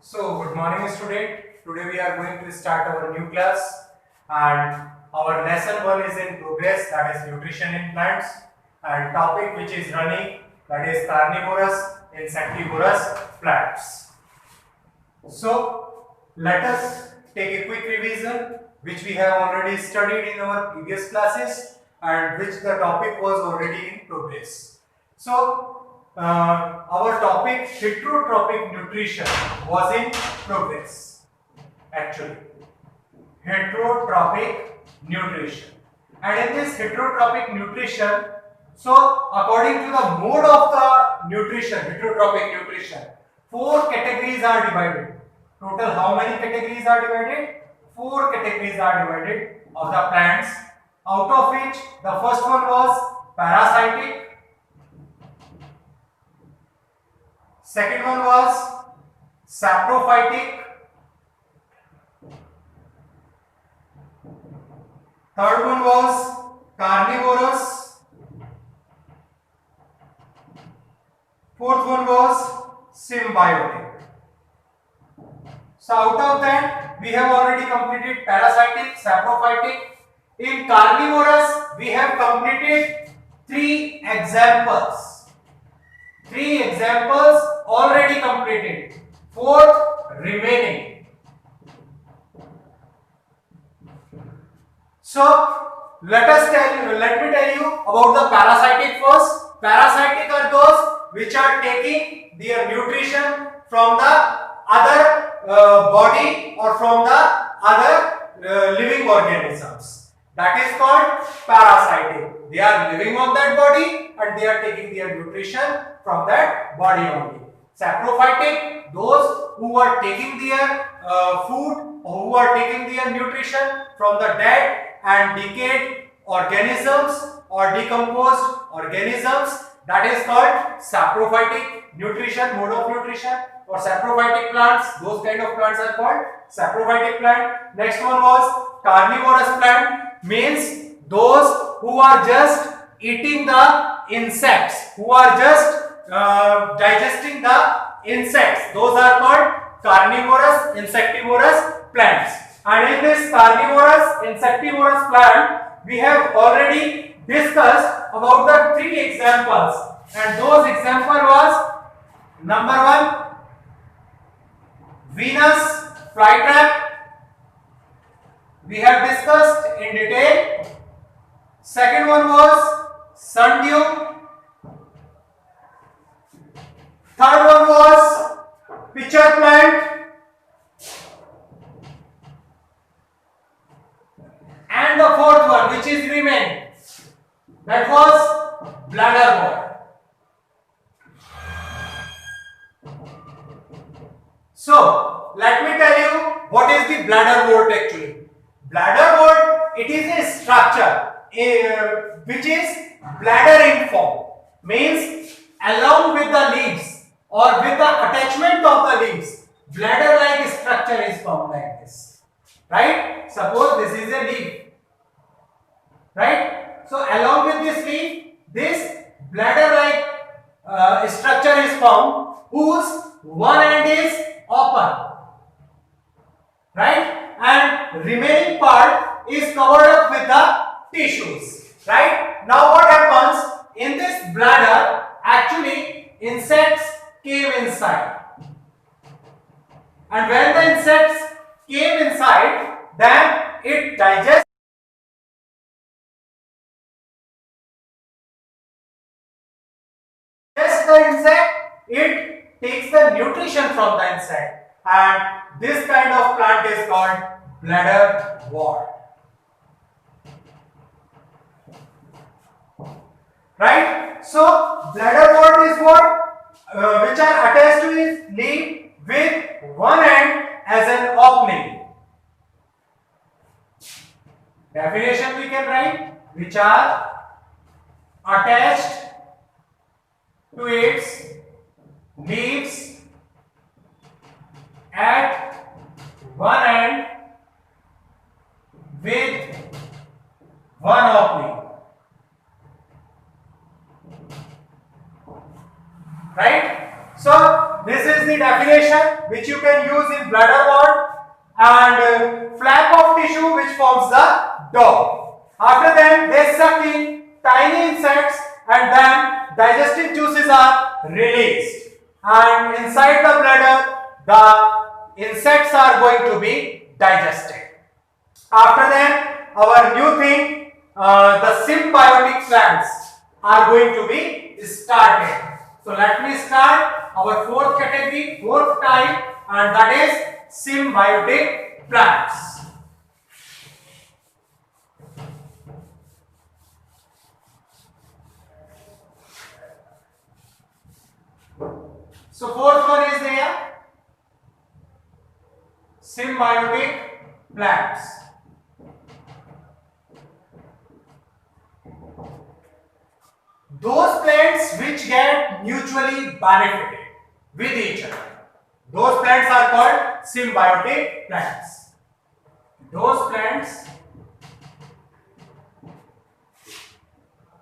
So, good morning student. Today we are going to start our new class and our lesson 1 is in progress, that is nutrition in plants, and topic which is running, that is carnivorous insectivorous plants. So, let us take a quick revision which we have already studied in our previous classes and which the topic was already in progress. So, our topic heterotrophic nutrition was in progress actually. Heterotrophic nutrition, and in this heterotrophic nutrition, so according to the mode of the nutrition, heterotrophic nutrition, 4 categories are divided. Total how many categories are divided? 4 categories are divided of the plants, out of which the first one was parasitic, second one was saprophytic, third one was carnivorous, fourth one was symbiotic. So out of that we have already completed parasitic, saprophytic. In carnivorous we have completed 3 examples. 3 examples already completed, 4th remaining. So let me tell you about the parasitic first. Parasitic are those which are taking their nutrition from the other body or from the other living organisms. That is called parasitic. They are living on that body and they are taking their nutrition from that body only. Saprophytic, those who are taking their food, or who are taking their nutrition from the dead and decayed organisms or decomposed organisms, that is called saprophytic nutrition, mode of nutrition. Or saprophytic plants, those kind of plants are called saprophytic plant. Next one was carnivorous plant, means those who are just eating the insects, who are just digesting the insects, those are called carnivorous insectivorous plants. And in this carnivorous insectivorous plant we have already discussed about the 3 examples, and those example was number 1 Venus flytrap, we have discussed in detail. Second one was sundew. Third one was pitcher plant. And the fourth one which is remaining, that was bladderwort. So let me tell you what is the bladderwort actually. Bladderwort, it is a structure which is bladder in form, means along with the leaves or with the attachment of the leaves, bladder like structure is formed like this, right? Suppose this is a leaf, right? So along with this leaf, this bladder like structure is formed whose one end is open, right, and remaining part is covered up with the tissues, right? Now what happens in this bladder, actually insects came inside, and when the insects came inside, then it digests the insect, it takes the nutrition from the insect, and this kind of plant is called bladderwort, right? So bladderwort is what which are attached to its leaf with one end as an opening. Definition we can write, which are attached to its leaves at one end with one opening, right? So this is is the definition which you can use in bladder wall, and flap of tissue which forms the dog. After that, they suck in tiny insects and then digestive juices are released. And inside the bladder, the insects are going to be digested. After that, our new thing, the symbiotic plants are going to be started. So let me start our fourth category, fourth type, and that is symbiotic plants. So fourth one is there, symbiotic plants. Those plants which get mutually benefited with each other. Those plants are called symbiotic plants. Those plants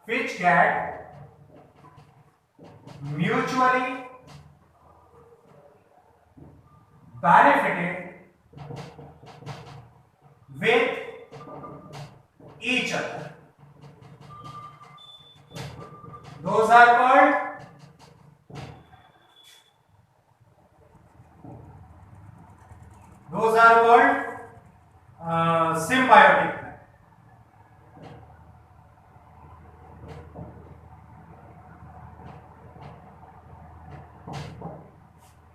which get mutually benefited with each other. Those are called symbiotic plants.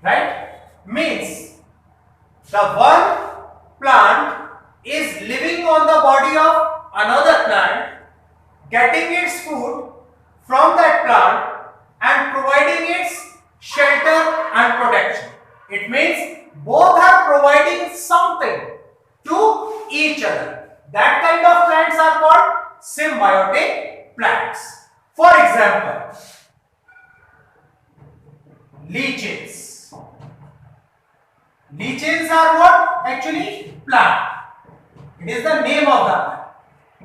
Right? Means the one plant is living on the body of another plant, getting its food from that plant and providing its shelter and protection. It means both are providing something to each other. That kind of plants are called symbiotic plants. For example, lichens. Lichens are what? Actually plant. It is the name of the plant,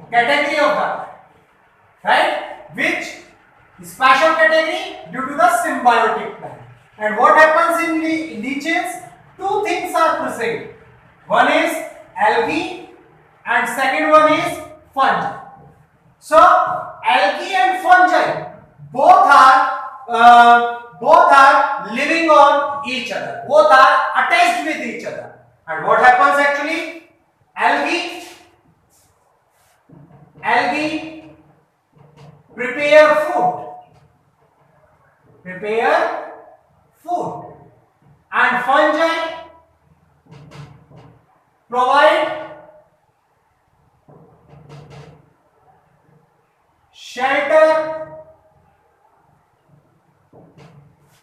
category of the plant, right? Which special category due to the symbiotic plant. And what happens in lichens? Two things are present. One is algae and second one is fungi. So algae and fungi both are living on each other. Both are attached with each other. And what happens actually? Algae prepare food, and fungi provide shelter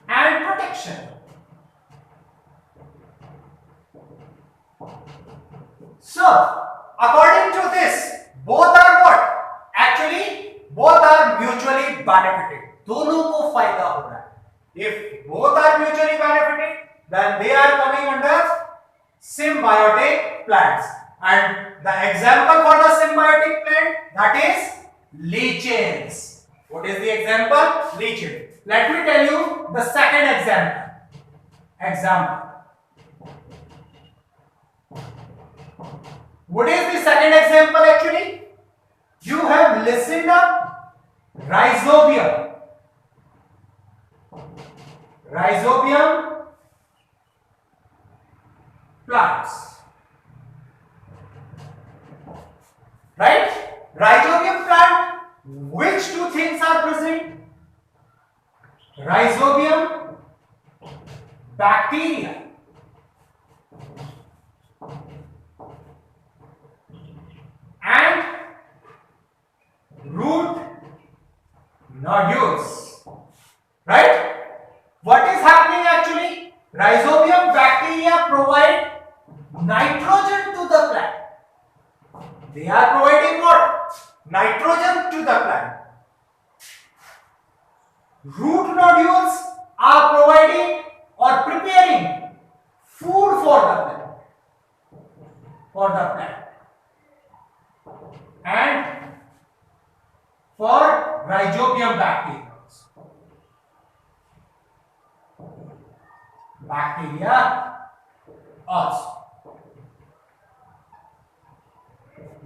and protection. So according to this, both are what? Actually both are mutually benefited. दोनों को फायदा हो रहा है. If both are mutually benefited, then they are coming under symbiotic plants. And the example for the symbiotic plant, that is lichens. What is the example? Lichen. Let me tell you the second example. What is the second example actually? You have listened up. Rhizobium plants. Right? Rhizobium plant, which two things are present? Rhizobium bacteria and root nodules. Right? What is happening actually? Rhizobium bacteria provide nitrogen to the plant. They are providing what? Nitrogen to the plant. Root nodules are providing or preparing food for the plant. And for Rhizobium bacteria. bacteria also.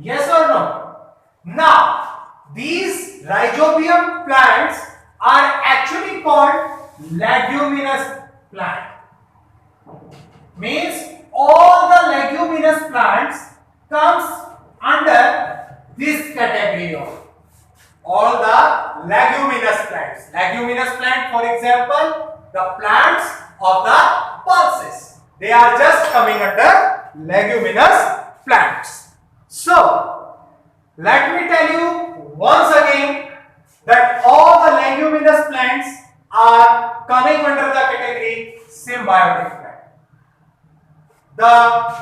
Yes or no? Now, these rhizobium plants are actually called leguminous plant. Means all the leguminous plants comes under this category of all the leguminous plants. Leguminous plant, for example, the plants of the pulses. They are just coming under leguminous plants. So, let me tell you once again that all the leguminous plants are coming under the category symbiotic plant. The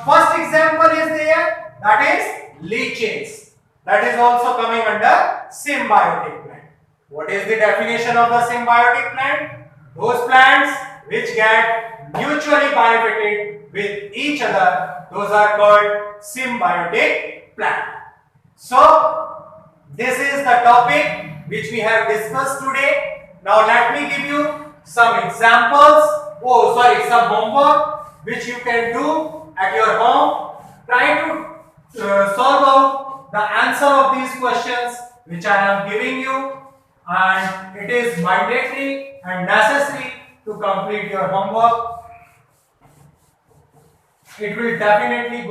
first example is there, that is lichens. That is also coming under symbiotic plant. What is the definition of the symbiotic plant? Those plants which get mutually benefited with each other, those are called symbiotic plant. So, this is the topic which we have discussed today. Now, let me give you some examples, some homework which you can do at your home. Try to solve out the answer of these questions which I am giving you, and it is mandatory and necessary to complete your homework. It is definitely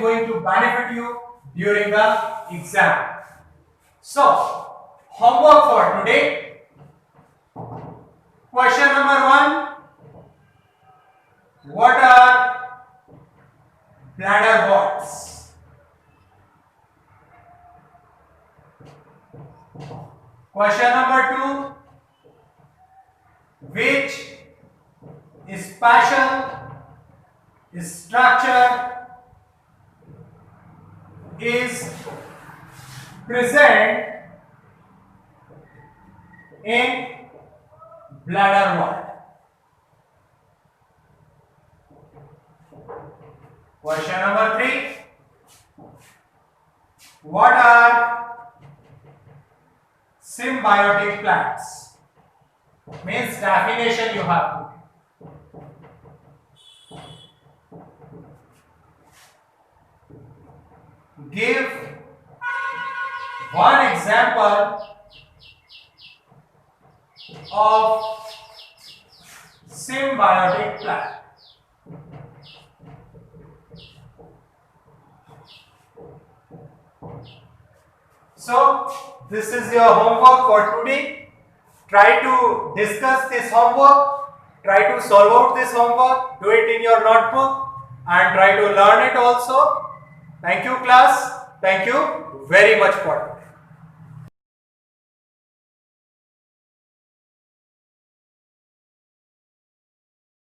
going to benefit you during the exam. So, homework for today. Question number 1. What are bladder warts? Question number 2. Which special structure is present in bladder wall? Question number 3. What are symbiotic plants? Means definition you have to. Give one example of symbiotic plant. So, this is your homework for today. Try to discuss this homework, try to solve out this homework, do it in your notebook and try to learn it also. Thank you class. Thank you very much for it.